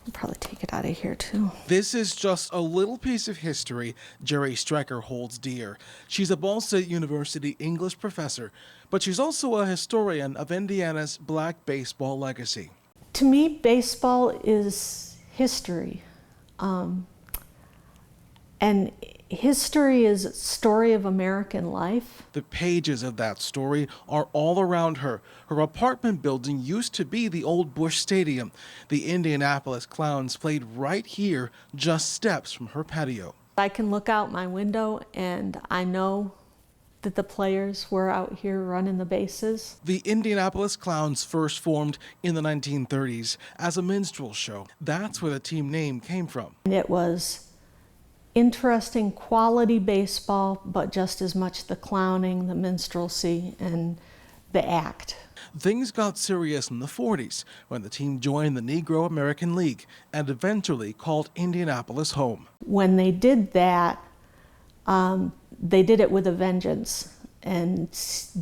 I'll probably take it out of here too. This is just a little piece of history Jerry Strecker holds dear. She's a Ball State University English professor, but she's also a historian of Indiana's black baseball legacy. To me, baseball is history. And history is a story of American life. The pages of that story are all around her. Her apartment building used to be the old Busch Stadium. The Indianapolis Clowns played right here, just steps from her patio. I can look out my window and I know that the players were out here running the bases. The Indianapolis Clowns first formed in the 1930s as a minstrel show. That's where the team name came from. And it was interesting quality baseball, but just as much the clowning, the minstrelsy, and the act. Things got serious in the 40s when the team joined the Negro American League and eventually called Indianapolis home. When they did that, they did it with a vengeance and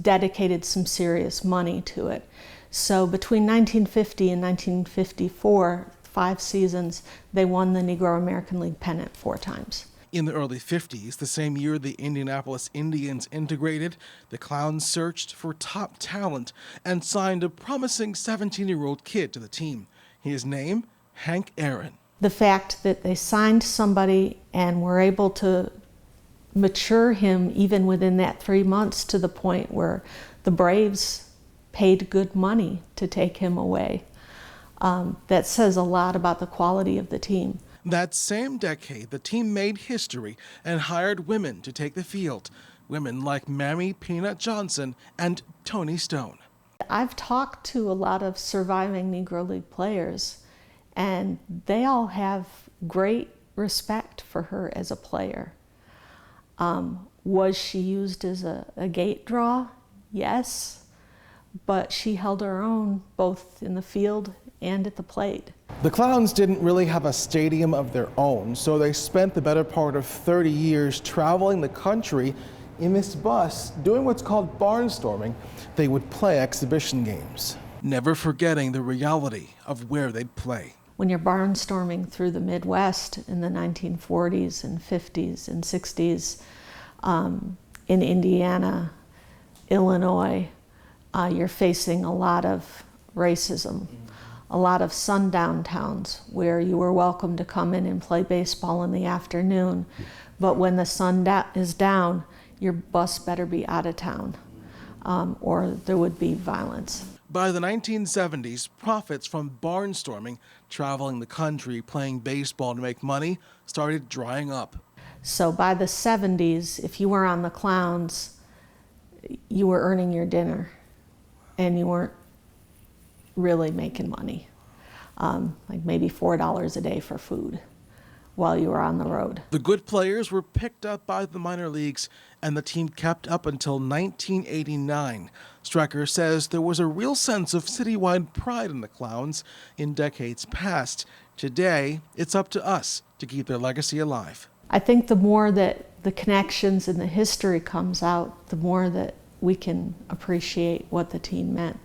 dedicated some serious money to it. So between 1950 and 1954, 5 seasons, they won the Negro American League pennant 4 times. In the early 50s, the same year the Indianapolis Indians integrated, the Clowns searched for top talent and signed a promising 17-year-old kid to the team. His name, Hank Aaron. The fact that they signed somebody and were able to mature him even within that 3 months to the point where the Braves paid good money to take him away. That says a lot about the quality of the team. That same decade, the team made history and hired women to take the field. Women like Mammy Peanut Johnson and Tony Stone. I've talked to a lot of surviving Negro League players, and they all have great respect for her as a player. Was she used as a gate draw? Yes, but she held her own both in the field and at the plate. The Clowns didn't really have a stadium of their own, so they spent the better part of 30 years traveling the country in this bus, doing what's called barnstorming. They would play exhibition games, never forgetting the reality of where they'd play. When you're barnstorming through the Midwest in the 1940s and 50s and 60s, in Indiana, Illinois, you're facing a lot of racism. A lot of sundown towns where you were welcome to come in and play baseball in the afternoon, but when the sun is down, your bus better be out of town, or there would be violence. By the 1970s, profits from barnstorming, traveling the country playing baseball to make money, started drying up. So by the 70s, if you were on the Clowns, you were earning your dinner, and you weren't really making money, like maybe $4 a day for food while you were on the road. The good players were picked up by the minor leagues, and the team kept up until 1989. Strecker says there was a real sense of citywide pride in the Clowns in decades past. Today, it's up to us to keep their legacy alive. I think the more that the connections and the history comes out, the more that we can appreciate what the team meant.